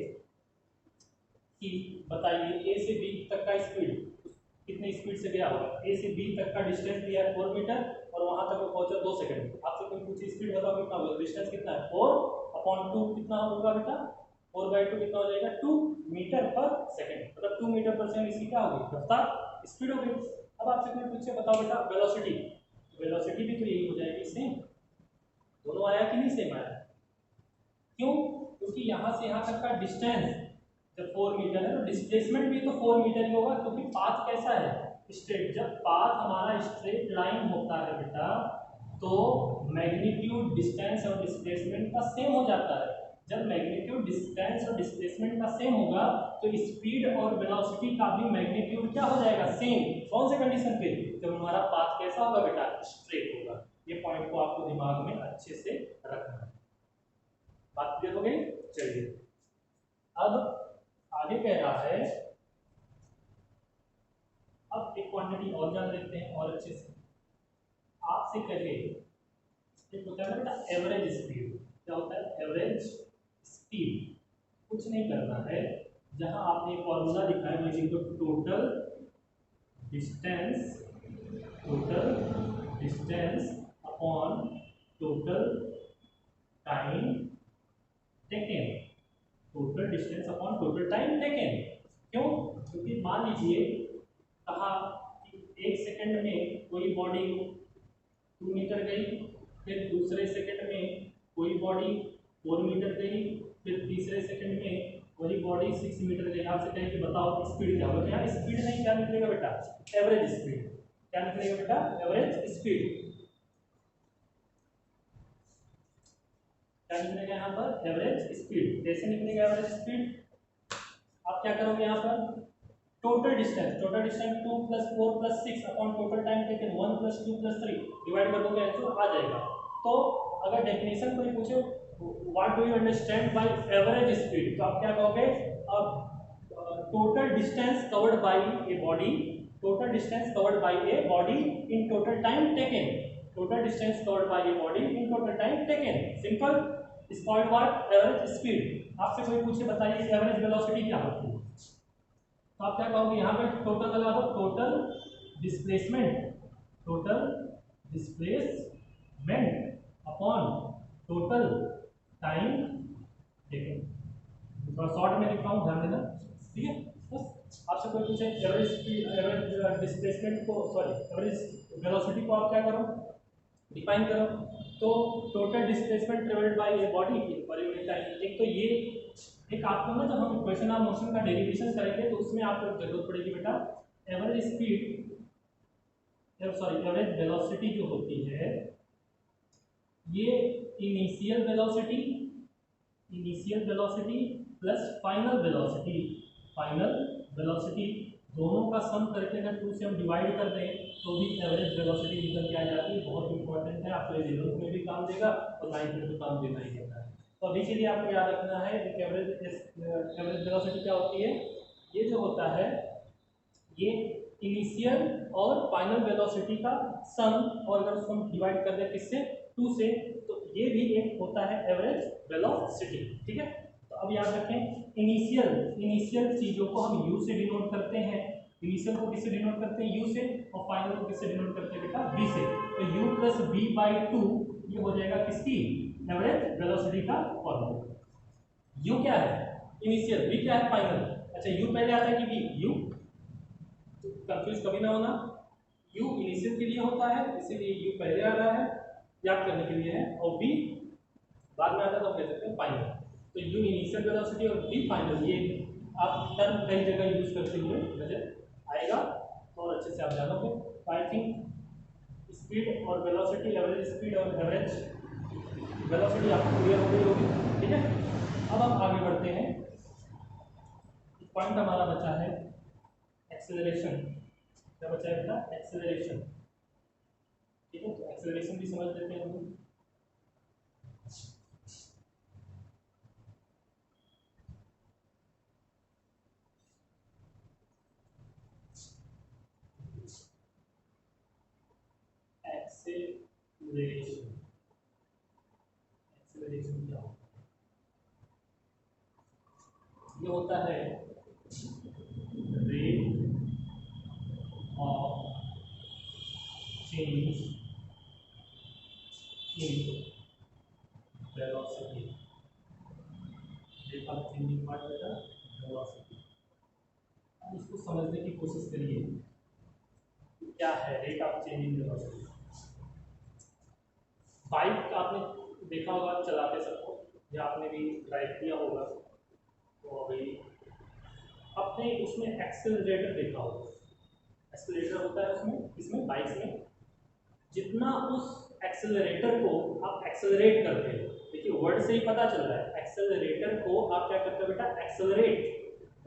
कि बताइए ए से बी तक का स्पीड, कितने स्पीड से गया होगा, ए से बी तक का डिस्टेंस दिया है 4 मीटर और वहाँ तक वो पहुँचा 2 सेकेंड। आपसे कोई पूछे स्पीड बताओ कितना होगा, डिस्टेंस कितना है, 4/2 कितना होगा बेटा, 4/2 कितना हो जाएगा, 2 मीटर पर सेकेंड, मतलब 2 मीटर पर सेकेंड इसकी क्या होगी, रफ्तार, स्पीड होगी। अब आपसे कोई पूछे बताओ बेटा वेलोसिटी, वेलोसिटी भी तो यही हो जाएगी सेम। दोनों आया कि नहीं सेम आया, क्यों, क्योंकि यहाँ से यहाँ तक का डिस्टेंस जब 4 मीटर है तो डिस्प्लेसमेंट भी तो 4 मीटर ही होगा, क्योंकि पाथ कैसा है, स्ट्रेट। जब पाथ हमारा स्ट्रेट लाइन होता है बेटा तो मैग्नीट्यूड डिस्टेंस और डिस्प्लेसमेंट का सेम हो जाता है। जब मैग्नीट्यूड डिस्टेंस और डिस्प्लेसमेंट का सेम होगा तो स्पीड और वेलोसिटी का भी मैग्नीट्यूड क्या हो जाएगा, सेम। कौन से कंडीशन पे, जब हमारा पाथ कैसा होगा बेटा, स्ट्रेट होगा। ये पॉइंट को आपको दिमाग में अच्छे से रखना है। बात क्लियर हो गई। चलिए अब आगे कह रहा है, अब एक क्वांटिटी और जान लेते हैं और अच्छे से। आपसे कहे एक होता है ना बेटा एवरेज स्पीड। क्या होता है एवरेज स्पीड? कुछ नहीं करना है, जहां आपने फॉर्मूला लिखा है वो लिख दो, total distance upon total time taken. Total distance upon total time taken. क्यों? क्योंकि मान लीजिए कहा कि 1 सेकंड में कोई बॉडी 2 मीटर गई, फिर दूसरे सेकंड में कोई बॉडी 4 मीटर गई, फिर तीसरे सेकंड में वही बॉडी 6 मीटर गई। आपसे कहें कि बताओ स्पीड क्या होगा, यहाँ स्पीड नहीं, क्या निकलेगा बेटा, एवरेज स्पीड। क्या निकलेगा बेटा, एवरेज स्पीड। क्या निकलेगा यहाँ पर, एवरेज स्पीड। कैसे निकलेगा एवरेज स्पीड? आप क्या करोगे यहाँ पर, total distance 2 + 4 + 6 upon total time taken 1 + 2 + 3 divide कर दोगे, आंसर आ जाएगा। तो अगर डेफिनेशन कोई पूछे what do you understand by average speed, तो आप क्या कहोगे, अब total distance covered by a body, total distance covered by a body in total time taken, total distance covered by a body in total time taken. Simple, is called what, average speed. आपसे कोई पूछे बताइए average velocity क्या होती है, तो आप क्या कहोगे, यहाँ पे टोटल लगा दो, total displacement upon total time taken. थोड़ा शॉर्ट में लिख रहा हूँ, ध्यान देना, ठीक है। बस आपसे कोई पूछे एवरेज स्पीड, एवरेज डिस्प्लेसमेंट को, सॉरी एवरेज वेलोसिटी को आप क्या करो, डिफाइन करो। तो total displacement travelled by a body पर यूनिट टाइम। एक तो ये एक आपको ना, जब हम इक्वेशन ऑफ मोशन का डेरिवेशन करेंगे तो उसमें आपको जरूरत पड़ेगी बेटा, average speed, sorry average velocity जो होती है, ये initial velocity plus final velocity दोनों का सम करके अगर 2 से हम डिवाइड कर दें तो भी एवरेज वेलोसिटी निकल के आ जाती है। बहुत इंपॉर्टेंट है, आपको रिजल्ट में भी काम देगा और लाइफ में तो काम देना ही देता है। तो अभी के लिए आपको याद रखना है कि एवरेज वेलोसिटी क्या होती है। ये जो होता है ये इनिशियल और फाइनल वेलोसिटी का सम, और अगर उसको हम डिवाइड कर दें किससे, 2 से, तो ये भी एक होता है एवरेज वेलोसिटी, ठीक है। तो अब याद रखें, इनिशियल चीज़ों को हम यू से डिनोट करते हैं। इनिशियल को किससे डिनोट करते हैं, यू से, और फाइनल को किससे डिनोट करते हैं बेटा, वी से। तो u + v/2 ये हो जाएगा किसकी, एवरेज वेलोसिटी का फॉर्मूला। u क्या है, इनिशियल, v क्या है, फाइनल। अच्छा u पहले आता है कि v, u कंफ्यूज कभी ना होना, u इनिशियल के लिए होता है इसीलिए u पहले आ रहा है, याद करने के लिए है, और v बाद में आता है तो कह सकते हैं फाइनल। तो u इनिशियल वेलोसिटी और v फाइनल, ये आप टर्म कई जगह यूज करते हुए नजर आएगा और अच्छे से आप जानोगे। तो आई थिंक स्पीड और वेलोसिटी, एवरेज स्पीड और एवरेज वेलोसिटी आपको क्लियर हो गई होगी, ठीक है। अब हम आगे बढ़ते हैं, पॉइंट हमारा बचा है एक्सेलरेशन। क्या बचा है बेटा, एक्सेलरेशन, ठीक है। तो एक्सेलरेशन भी समझ लेते हैं हम लोग। एक्सेलरेशन क्या होता है, ये होता है rate of change in velocity, rate of change in what बेटा, वेलोसिटी। अब इसको समझने की कोशिश करिए, क्या है rate of change in velocity. Bike आपने देखा होगा चलाते सबको, या आपने भी ड्राइव किया होगा, तो अभी आपने उसमें एक्सेलरेटर देखा होगा। एक्सेलरेटर होता है उसमें, इसमें बाइक्स में, जितना उस एक्सेलरेटर को आप एक्सेलरेट करते हो देखिए वर्ड से ही पता चल रहा है, एक्सेलरेटर को आप क्या करते हो बेटा, एक्सेलरेट,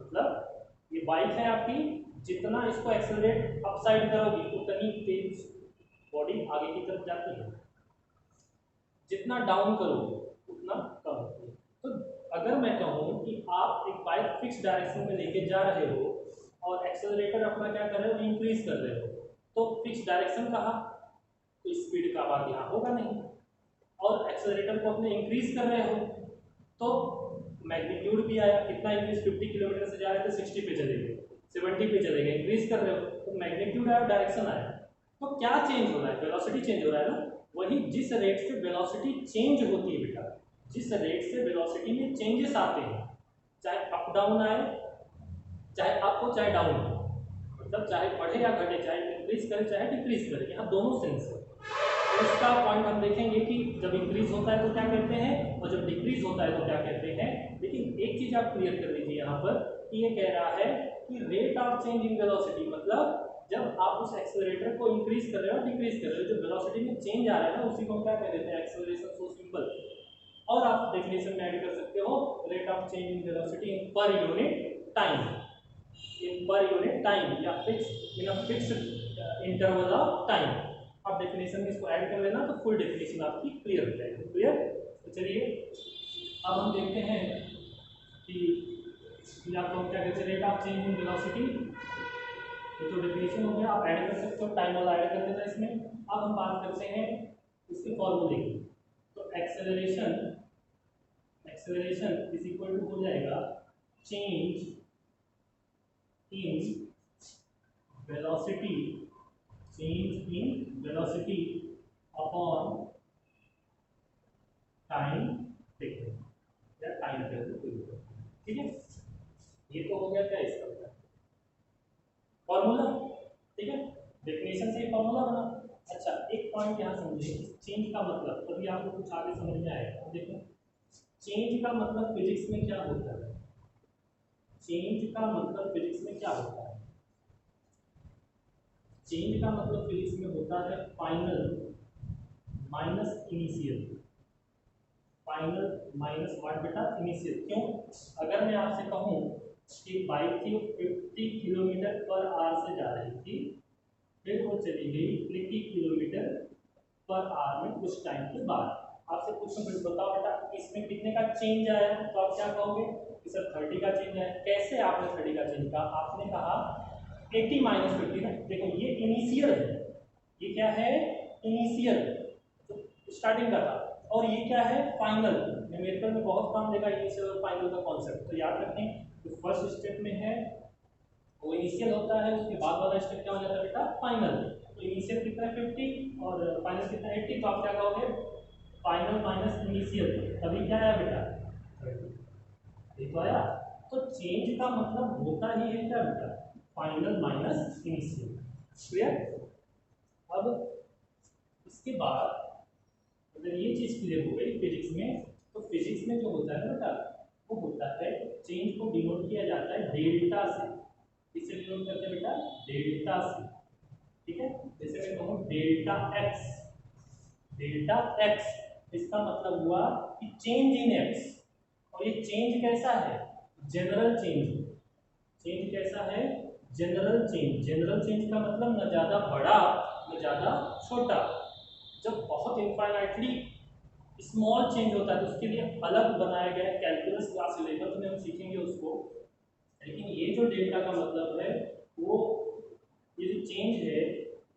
मतलब ये बाइक है आपकी, जितना इसको एक्सेलरेट अप साइड करोगी उतनी तेज बॉडी आगे की तरफ जाती है, जितना डाउन करोगे उतना कम होती है। तो अगर मैं कहूँ कि आप एक बाइक फिक्स डायरेक्शन में लेके जा रहे हो और एक्सेलरेटर अपना क्या कर रहे हो, इंक्रीज कर रहे हो, तो फिक्स डायरेक्शन कहा तो स्पीड का बात यहाँ होगा नहीं, और एक्सेलरेटर को अपने इंक्रीज कर रहे हो तो मैग्नीट्यूड भी आया, कितना इंक्रीज, 50 किलोमीटर से जा रहे थे 60 पे चले गए, 70 पे चले गए, इंक्रीज कर रहे हो तो मैग्नीट्यूड आया, डायरेक्शन आया। तो क्या चेंज हो रहा है, वेलोसिटी चेंज हो रहा है ना, वही जिस रेट से वेलोसिटी चेंज होती है बेटा, जिस रेट से वेलोसिटी में चेंजेस आते हैं, चाहे अप डाउन आए, चाहे अप हो चाहे डाउन हो, मतलब चाहे बढ़े या घटे, चाहे इंक्रीज करे चाहे डिक्रीज करे, यहाँ दोनों सेंस है। तो इसका पॉइंट हम देखेंगे कि जब इंक्रीज होता है तो क्या कहते हैं और जब डिक्रीज होता है तो क्या कहते हैं। लेकिन एक चीज आप क्लियर कर लीजिए यहाँ पर कि ये कह रहा है कि rate of change in velocity, मतलब जब आप उस एक्सेलरेटर को इंक्रीज कर रहे हो डिक्रीज कर रहे हो, जो वेलोसिटी में चेंज आ रहा है ना उसी को हम क्या कह देते हैं, एक्सेलरेशन। So simple. और आप डेफिनेशन में ऐड कर सकते हो rate of change in velocity in per unit time, in per unit time या fix in a fixed interval of time. आप डेफिनेशन में इसको ऐड कर लेना तो फुल डेफिनेशन आपकी क्लियर हो जाएगी। क्लियर? तो चलिए अब हम देखते हैं कि आपको क्या कहते हैं, rate of change in velocity, ये तो डेफिनेशन हो गया, आप ऐड कर सकते हो, टाइम वाला ऐड कर देना इसमें। अब हम बात करते हैं इसके फॉर्मूले की। तो एक्सेलरेशन इज इक्वल टू हो जाएगा change in velocity, change in velocity upon time taken या टाइम टेकन। ठीक है, ये तो हो गया क्या इसका फॉर्मूला। ठीक है, डेफिनेशन से फॉर्मूला बना। अच्छा एक पॉइंट यहाँ समझिए, चेंज का मतलब तभी आपको कुछ आगे समझ में आएगा। देखो चेंज का मतलब फिजिक्स में क्या होता है, चेंज का मतलब फिजिक्स में क्या होता है, चेंज का मतलब फिजिक्स में होता है final minus initial, final minus what बेटा, इनिशियल। क्यों? अगर मैं आपसे कहूँ कि बाइक थी 50 किलोमीटर पर आवर से जा रही थी, फिर वो चली गई 80 किलोमीटर पर आवर में कुछ टाइम के बाद, आपसे कुछ बताओ बेटा इसमें कितने का चेंज आया, तो आप क्या कहोगे कि सर 30 का चेंज आया। कैसे आपने 30 का चेंज कहा? आपने कहा 80 माइनस 50 ना। देखो ये इनिशियल है, ये क्या है, इनिशियल स्टार्टिंग का था, और ये क्या है, फाइनल। न्यूमेरिकल में बहुत काम देगा इनिशियल और फाइनल का कॉन्सेप्ट, तो याद रखें जो फर्स्ट स्टेप में है वो इनिशियल होता है, उसके बाद वाला स्टेप क्या हो जाता है बेटा, फाइनल। तो इनिशियल कितना है 50 और फाइनल कितना है 80, तो आप क्या कहोगे फाइनल माइनस इनिशियल, तभी क्या आया बेटा 30। ठीक आया। तो चेंज का मतलब होता ही है क्या बेटा, फाइनल माइनस इनिशियल। क्लियर? अब इसके बाद अगर ये चीज क्लियर हो गई फिजिक्स में, तो फिजिक्स में जो होता है बेटा वो होता है चेंज को डिनोट किया जाता है डेल्टा से। किससे डिनोट करते हैं बेटा, डेल्टा से। ठीक है, जैसे मैं कहूँ डेल्टा एक्स, डेल्टा एक्स इसका मतलब हुआ कि चेंज इन एक्स, और ये चेंज कैसा है, जनरल चेंज। चेंज कैसा है, जनरल चेंज। जनरल चेंज का मतलब न ज़्यादा बड़ा न ज़्यादा छोटा। जब बहुत इनफाइनाइटली स्मॉल चेंज होता है तो उसके लिए अलग बनाया गया कैलकुलस क्लास 11 में हम सीखेंगे उसको। लेकिन ये जो डेल्टा का मतलब है वो, ये जो चेंज है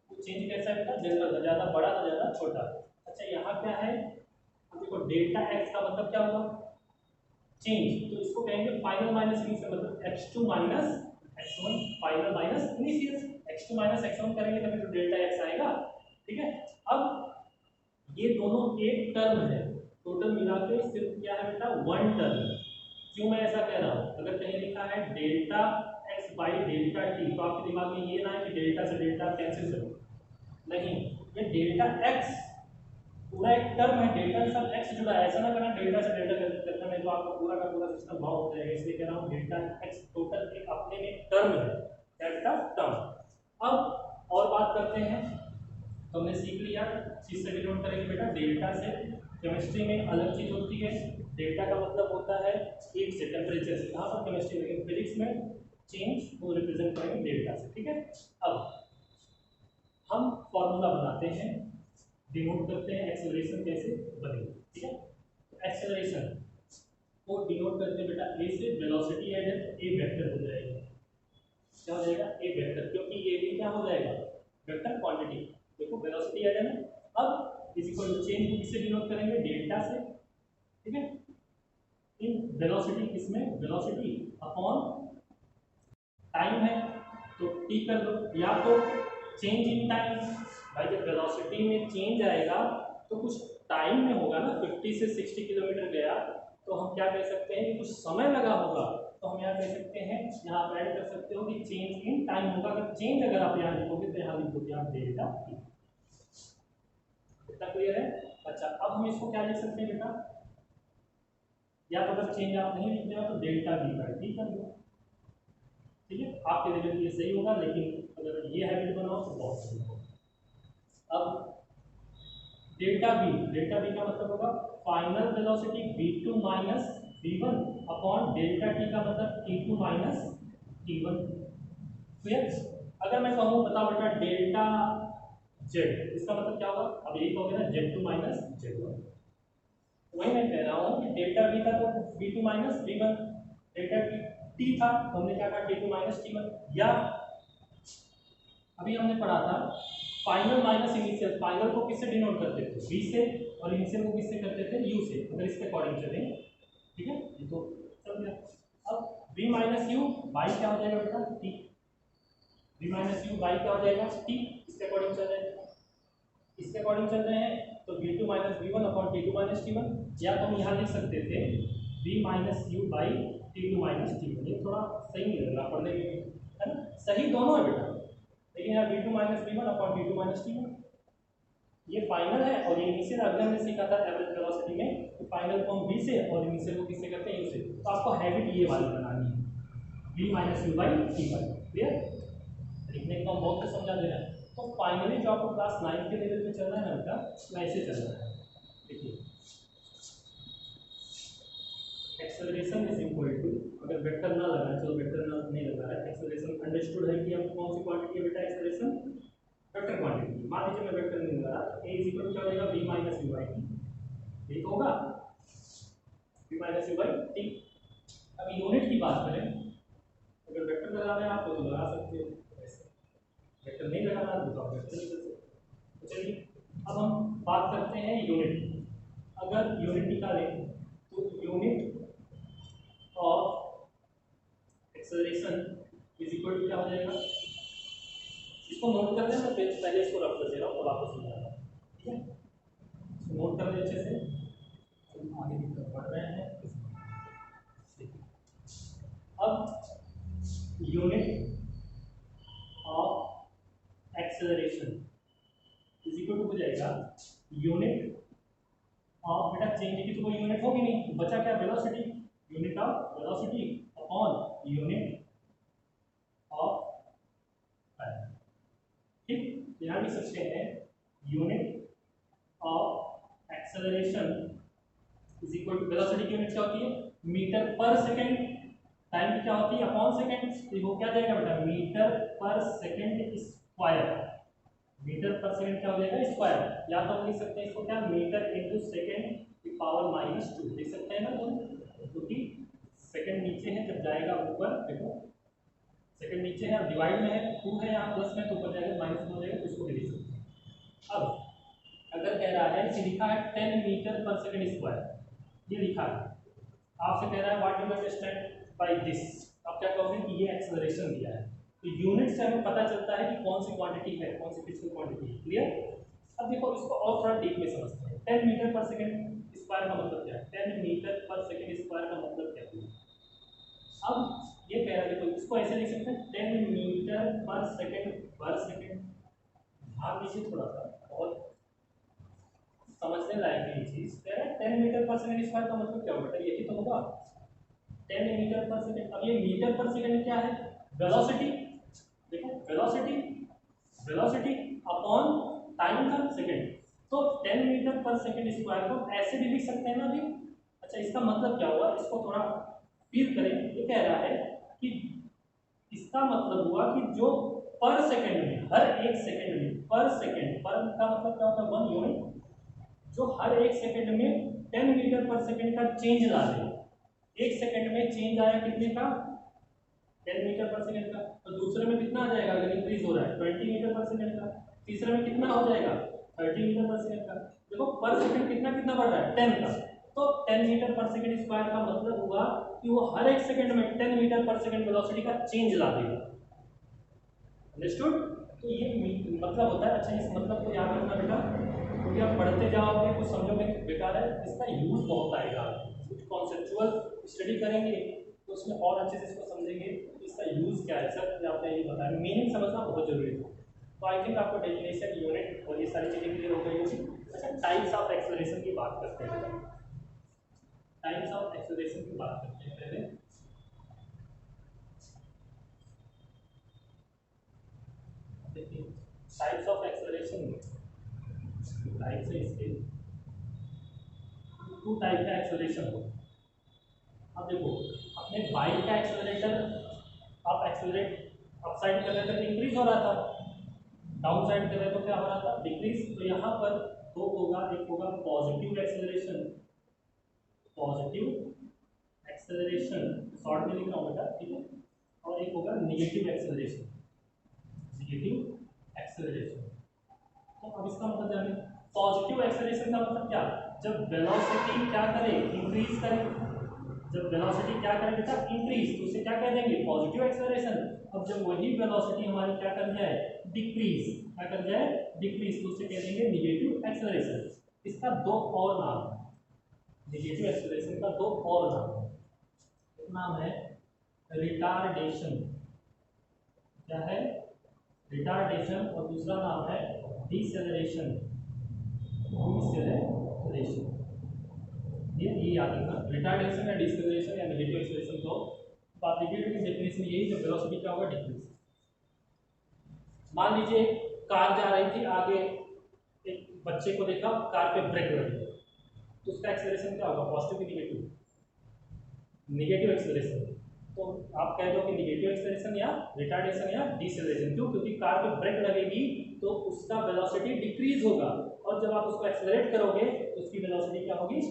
वो चेंज कैसा है बेटा, जनरल, न ज़्यादा बड़ा न ज़्यादा छोटा। अच्छा यहाँ क्या है, अब देखो डेल्टा एक्स का मतलब क्या हुआ, चेंज, तो इसको कहेंगे फाइनल माइनस इनिशियल, मतलब x2 minus x1, final minus initial. x2 minus x1 करेंगे तभी तो डेल्टा एक्स आएगा। ठीक है, अब ये दोनों एक टर्म है, टोटल मिला के सिर्फ क्या है बेटा, वन टर्म। क्यों मैं ऐसा कह रहा हूँ, अगर कहीं लिखा है delta x by delta T, तो आपके दिमाग में ये ना है कि डेल्टा से डेल्टा कैंसिल करो, नहीं, ये डेल्टा एक्स पूरा एक टर्म है, डेल्टा के साथ एक्स जुड़ा है, ऐसा ना करना डेल्टा से डेल्टा करना, नहीं तो आपका पूरा का पूरा सिस्टम भाव हो जाएगा। इसलिए कह रहा हूँ डेल्टा एक्स टोटल एक अपने में टर्म है, डेल्टा टर्म। अब और बात करते हैं, तो हमने सीख लिया किससे डिनोट करेंगे बेटा, डेल्टा से। केमिस्ट्री में अलग चीज होती है, डेल्टा का मतलब होता है हीट से, टेम्परेचर से, यहाँ पर केमिस्ट्री में, फिजिक्स में चेंज को रिप्रेजेंट करेंगे डेल्टा से, ठीक है। अब हम फॉर्मूला बनाते हैं, डिनोट करते हैं एक्सेलरेशन कैसे बनेगी, ठीक है। एक्सेलरेशन को डिनोट करते हैं बेटा ए से, वेलोसिटी एड है ए वेक्टर हो जाएगा, क्या हो जाएगा ए वेक्टर, क्योंकि ये भी क्या हो जाएगा वेक्टर क्वांटिटी, देखो वेलोसिटी एड है ना। अब इज इक्वल टू चेंज को किससे डिनोट करेंगे, डेल्टा से, ठीक है। इन वेलोसिटी किसमें, वेलोसिटी अपॉन टाइम है तो टी कर दो, या तो चेंज इन टाइम, भाई जब वेलोसिटी में चेंज आएगा तो कुछ टाइम में होगा ना, 50 से 60 किलोमीटर गया तो हम क्या कह सकते हैं कि कुछ समय लगा होगा, तो हम यहाँ कह सकते हैं, यहाँ आप ऐड कर सकते हो कि चेंज इन टाइम होगा। अगर चेंज अगर आप यहाँ लिखोगे तो यहाँ लिखोगे आप डेल्टा टी। इतना क्लियर है। अच्छा अब हम इसको क्या लिख सकते हैं बेटा, या तो अगर चेंज आप नहीं लिखते हो तो डेल्टा वी बाई टी कर दो, ठीक है। आपके लेवल ये सही होगा, लेकिन अगर ये हैबिट बनाओ तो बहुत सही होगा। अब डेल्टा वी का मतलब होगा final velocity v2 minus v1 upon delta T का मतलब t2 माइनस t1। क्लियर। अगर मैं कहूँ बताओ बेटा डेल्टा जेड, इसका मतलब क्या होगा, अब यही कहोगे ना z2 माइनस z1, वही मैं कह रहा हूँ कि डेल्टा वी था तो v2 minus v1, delta T था तो हमने क्या कहा t2 माइनस t1, या अभी हमने पढ़ा था फाइनल माइनस इनिशियल, फाइनल को किससे डिनोट करते थे v से, और इनिशियल को किससे करते थे u से, अगर इसके अकॉर्डिंग चले, ठीक है। ये तो चल गया। अब v माइनस यू बाई क्या हो जाएगा बेटा t, v minus you by क्या हो जाएगा t, इसके अकॉर्डिंग चल रहे हैं, इसके अकॉर्डिंग चल रहे हैं तो v2 minus v1 upon t2 minus t1, या तो हम यहाँ लिख सकते थे v minus you by t2 minus t1। ये थोड़ा सही नहीं लग रहा पढ़ने में, है ना, सही दोनों है बेटा, लेकिन यहाँ v2 minus v1 upon t2 minus t1 ये फाइनल है और ये इनिशियल। अभी हमने सीखा था एवरेज वेलोसिटी में कि फाइनल को हम v से और इनिशियल को किससे करते हैं u से, तो आपको हैबिट ये वाली बनानी है v minus you by t1, clear. लिखने का बहुत कुछ समझा दे रहा है। तो फाइनली जो आपको क्लास 9 के लेवल पे चलना है ना बेटा, वैसे चलना है। देखिए एक्सेलरेशन इज इक्वल टू, अगर वेक्टर ना लगा, चलो वेक्टर ना नहीं लगा है, एक्सेलरेशन अंडरस्टूड है कि अब कौन सी क्वांटिटी है बेटा, एक्सेलरेशन वेक्टर क्वांटिटी। मान लीजिए मैं वेक्टर नहीं लगा रहा, a इज इक्वल टू क्या हो जाएगा v minus you by T, ठीक होगा v minus you by T. अब यूनिट की बात करें, अगर वेक्टर लगा रहे हैं आप तो लगा सकते हो, वेक्टर नहीं लगाना तो आप वेक्टर नहीं कर सकते। तो चलिए अब हम बात करते हैं यूनिट की। अगर यूनिट निकालें तो unit of acceleration is equal to क्या हो जाएगा, इसको नोट कर लें, मैं पहले इसको रख कर दे रहा हूँ तो आपको समझा रहा हूँ, ठीक है। इसको नोट कर लें अच्छे से, हम आगे की तरफ बढ़ रहे हैं। अब unit of acceleration is equal to हो जाएगा यूनिट ऑफ, बेटा चेंज की तो कोई यूनिट होगी नहीं, तो बचा क्या velocity, unit of velocity upon unit of time, ठीक। यहाँ लिख सकते हैं unit of acceleration is equal to, velocity की यूनिट क्या होती है मीटर पर सेकंड, टाइम की क्या होती है अपॉन सेकंड, तो वो क्या जाएगा बेटा metre per second square, metre per second क्या हो जाएगा स्क्वायर, या तो हम लिख सकते हैं इसको क्या मीटर इनटू सेकंड की पावर -2 लिख सकते हैं ना, क्योंकि सेकंड नीचे है जब जाएगा ऊपर, देखो सेकंड नीचे है, डिवाइड में है 2 है, यहाँ प्लस में तो ऊपर जाएगा माइनस में हो जाएगा, तो इसको भी लिख सकते हैं। अब अगर कह रहा है कि लिखा है 10 मीटर पर सेकंड स्क्वायर, ये लिखा है, आपसे कह रहा है what do you understand by this, आप क्या कहोगे कि ये एक्सेलरेशन दिया है, तो यूनिट से हमें पता चलता है कि कौन सी क्वांटिटी है, कौन सी फिजिकल क्वांटिटी है, क्लियर। अब देखो इसको और थोड़ा डीप में समझते हैं, 10 मीटर पर सेकंड स्क्वायर का मतलब क्या है, 10 मीटर पर सेकंड स्क्वायर का मतलब क्या है। अब ये कह रहा है, देखो इसको ऐसे लिख सकते हैं 10 मीटर पर सेकंड, ध्यान दीजिए थोड़ा सा, और समझने लायक है ये चीज, कह रहा है 10 मीटर पर सेकंड स्क्वायर का मतलब क्या होगा, यही तो होगा 10 मीटर पर सेकंड। अब ये मीटर पर सेकंड क्या है, वेलोसिटी, देखो वेलोसिटी अपॉन टाइम का सेकंड, तो 10 मीटर पर सेकेंड स्क्वायर को ऐसे भी लिख सकते हैं ना अभी। अच्छा, इसका मतलब क्या हुआ, इसको थोड़ा फील करें। ये कह रहा है कि इसका मतलब हुआ कि जो पर सेकेंड में, हर एक सेकेंड में, पर सेकेंड, पर का मतलब क्या होता है, 1 यूनिट, जो हर एक सेकेंड में 10 मीटर पर सेकेंड का चेंज ला दे। एक सेकेंड में चेंज आया कितने का, 10 मीटर पर सेकेंड का, तो दूसरे में कितना आ जाएगा अगर इंक्रीज हो रहा है, 20 मीटर पर सेकेंड का, तीसरे में कितना हो जाएगा, 30 मीटर पर सेकेंड का। देखो पर सेकेंड कितना कितना बढ़ रहा है, 10 का। तो 10 मीटर पर सेकेंड स्क्वायर का मतलब हुआ कि वो हर एक सेकेंड में 10 मीटर पर सेकेंड वेलोसिटी का चेंज ला देगा। अंडरस्टूड? तो ये मतलब होता है। अच्छा, इस मतलब को याद रखना बेटा, क्योंकि आप पढ़ते जाओगे कुछ समझोगे बेकार है, इसका यूज बहुत आएगा। कुछ कॉन्सेप्चुअल स्टडी करेंगे तो उसमें और अच्छे से इसको समझेंगे इसका यूज क्या है। सर आपने ये बताया, मीनिंग समझना बहुत जरूरी है। तो आई थिंक आपको डेफिनेशन, यूनिट और ये सारी चीजें क्लियर हो गई होगी। अच्छा, टाइप्स ऑफ एक्सेलरेशन की बात करते हैं। टाइप्स ऑफ एक्सेलरेशन की बात करते हैं पहले। देखिए टाइप्स ऑफ एक्सेलरेशन, टाइप्स है इसके, 2 टाइप का एक्सेलरेशन हो। अब देखो, अपने बाइक का एक्सेलरेटर आप एक्सेलरेट अप साइड कर रहे थे तो इंक्रीज हो रहा था, डाउन साइड कर रहे तो क्या हो रहा था, डिक्रीज। तो यहाँ पर दो होगा, एक होगा positive acceleration, positive acceleration short में लिख रहा हूँ बेटा, ठीक है, और एक होगा निगेटिव एक्सेलरेशन, निगेटिव एक्सेलरेशन। तो अब इसका मतलब जाने, पॉजिटिव एक्सेलरेशन का मतलब क्या, जब वेलोसिटी क्या करे, इंक्रीज करे। जब वेलोसिटी क्या करे बेटा, इंक्रीज, तो उसे क्या कह देंगे, पॉजिटिव एक्सेलरेशन। अब जब वही वेलोसिटी हमारी क्या कर जाए, डिक्रीज, क्या कर जाए, डिक्रीज, तो उसे कह देंगे निगेटिव एक्सेलरेशन। इसका दो और नाम है, निगेटिव एक्सेलरेशन का दो और नाम है। एक नाम है रिटार्डेशन, क्या है, रिटार्डेशन, और दूसरा नाम है डिसेलरेशन, डिसेलरेशन। ये याद रखना, रिटार्डेशन या डिसेलरेशन या नेगेटिव एक्सेलरेशन को बात देखिए कि डेफिनेशन यही, जब वेलोसिटी क्या होगा, डिक्रीज। मान लीजिए कार जा रही थी आगे, एक बच्चे को देखा, कार पे ब्रेक लगी, तो उसका एक्सेलरेशन क्या होगा, पॉजिटिव की निगेटिव, निगेटिव एक्सेलरेशन। तो आप कह दो कि निगेटिव एक्सेलरेशन या रिटार्डेशन या डिसेलरेशन। क्यों, क्योंकि कार पे ब्रेक लगेगी तो उसका वेलोसिटी डिक्रीज होगा, और जब आप उसको एक्सेलरेट करोगे तो उसकी वेलोसिटी क्या होगी,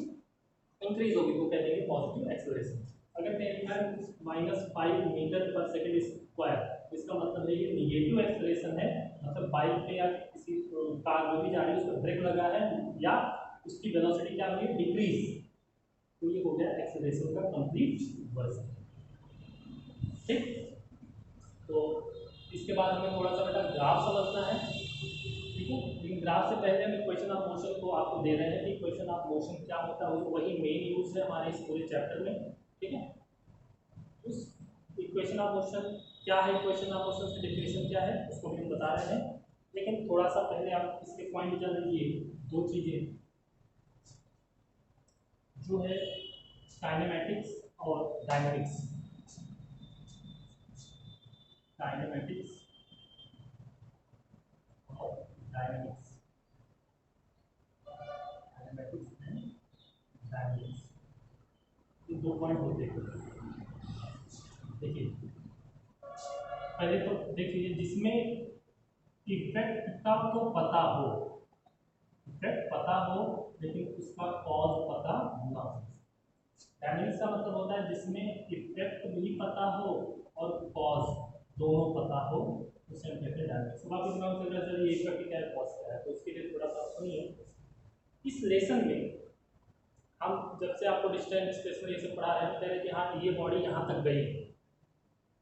इंक्रीज होगी, तो कह देंगे पॉजिटिव एक्सेलरेशन। अगर कहीं लिखा है -5 मीटर पर सेकेंड स्क्वायर, इसका मतलब है ये निगेटिव एक्सेलरेशन है, मतलब बाइक पे या किसी कार में भी जा रही है, उस पर ब्रेक लगा है या उसकी वेलोसिटी क्या होगी, डिक्रीज। तो ये हो गया एक्सेलरेशन का कंप्लीट वर्जन। ठीक, तो इसके बाद हमें थोड़ा सा बेटा ग्राफ समझना है, ठीक है। लेकिन ग्राफ से पहले हम इक्वेशन ऑफ मोशन को आपको दे रहे हैं कि इक्वेशन ऑफ मोशन क्या होता है, वही मेन यूज है हमारे इस पूरे चैप्टर में, ठीक है। उस इक्वेशन ऑफ मोशन क्या है, इक्वेशन ऑफ मोशन की डेफिनेशन क्या है, उसको भी हम बता रहे हैं। लेकिन थोड़ा सा पहले आप इसके पॉइंट जान लीजिए, दो चीजें जो है काइनेमैटिक्स और डायनेमिक्स। काइनेमैटिक्स और डायनेमिक्स, काइनेमैटिक्स एंड डायनेमिक्स, ये दो पॉइंट होते हैं। देखिए पहले तो देखिए, जिसमें इफेक्ट का तो पता हो, इफेक्ट पता हो लेकिन उसका कॉज पता ना हो। डायनेमिक्स का मतलब होता है जिसमें इफेक्ट भी पता हो और कॉज दोनों पता हो, उसे हम कहते हैं डायनेमिक्स। अब आप दिमाग चल रहा है सर ये इफेक्ट क्या है, कॉज क्या है, तो उसके लिए थोड़ा सा सुनिए। इस लेसन में हम जब से आपको डिस्टेंस डिस्प्लेसमेंट ये सब पढ़ा रहे हैं, कह रहे हैं कि हाँ ये बॉडी यहाँ तक गई,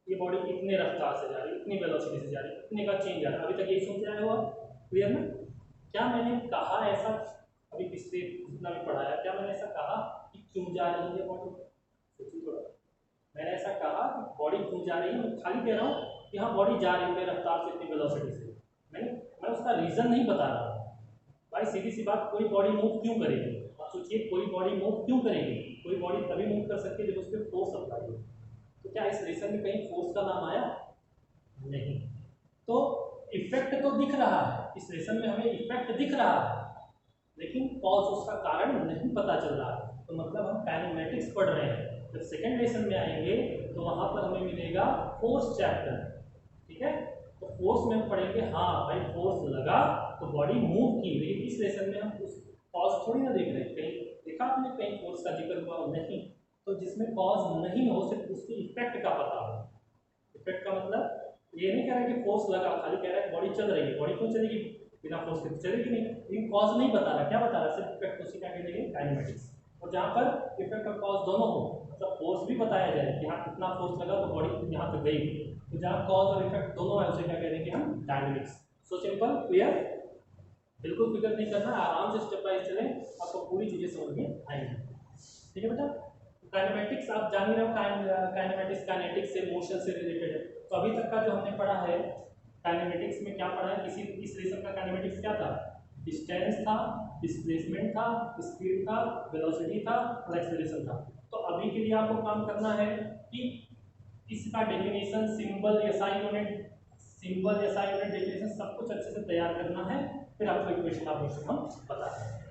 ये बॉडी इतने रफ्तार से जा रही है, इतनी वेलोसिटी से जा रही है, इतने का चेंज आ रहा है, अभी तक यही सोच रहे हो आप, क्लियर ना। क्या मैंने कहा ऐसा, अभी पिछले जितना भी पढ़ाया, क्या मैंने ऐसा कहा कि क्यों जा रही है बॉडी, सोचिए थोड़ा। मैंने ऐसा कहा कि बॉडी क्यों जा रही है, मैं खाली कह रहा हूँ कि हाँ बॉडी जा रही है रफ्तार से, इतनी वेलोसिटी से, मैं उसका रीजन नहीं बता रहा हूँ। भाई सीधी सी बात, कोई बॉडी मूव क्यों करेगी, आप सोचिए कोई बॉडी मूव क्यों करेगी, कोई बॉडी तभी मूव कर सकती है जब उस पर फोर्स अप्लाई हो। तो क्या इस लेसन में कहीं फोर्स का नाम आया, नहीं। तो इफेक्ट तो दिख रहा है, इस लेसन में हमें इफेक्ट दिख रहा है, लेकिन कॉज उसका कारण नहीं पता चल रहा है, तो मतलब हम काइनेमेटिक्स पढ़ रहे हैं। जब सेकेंड लेसन में आएंगे तो वहां पर हमें मिलेगा फोर्स चैप्टर, ठीक है। तो फोर्स में हम पढ़ेंगे, हाँ भाई फोर्स लगा तो बॉडी मूव की, लेकिन इस लेसन में हम उस कॉज थोड़ी ना देख रहे हैं। कहीं देखा आपने कहीं फोर्स का जिक्र हुआ नहीं, तो जिसमें कॉज नहीं हो, सिर्फ उसके इफेक्ट का पता हो। इफेक्ट का मतलब ये नहीं कह रहा है कि फोर्स लगा, खाली कह रहा है बॉडी चल रही है। बॉडी क्यों चलेगी, बिना फोर्स के चलेगी नहीं, लेकिन कॉज नहीं बता रहा। क्या बता रहा है, सिर्फ इफेक्ट। उसी क्या कहेंगे, काइनेमेटिक्स। और जहाँ पर इफेक्ट और कॉज दोनों हो, मतलब फोर्स भी बताया जाए कि हाँ कितना फोर्स लगा तो बॉडी यहाँ तक गई, तो जहाँ कॉज और इफेक्ट दोनों है उसे क्या कह देंगे हम, डायनेमिक्स। सो सिंपल, क्लियर, बिल्कुल फिक्र नहीं करना, आराम से स्टेप बाय चलें, आपको पूरी चीजें समझ में आएंगी। ठीक है बेटा, काइनेमेटिक्स आप जान ही रहे हो, काइनेमेटिक्स काइनेटिक्स से, मोशन से रिलेटेड है। तो अभी तक का जो हमने पढ़ा है काइनेमेटिक्स में, क्या पढ़ा है, इस लेसन का काइनेमेटिक्स क्या था, डिस्टेंस था, डिस्प्लेसमेंट था, स्पीड था, वेलोसिटी था और एक्सेलरेशन था। तो अभी के लिए आपको काम करना है कि इसका definition, symbol, SI unit definition सब कुछ अच्छे से तैयार करना है, फिर आपको इक्वेशन आप हम बता दें।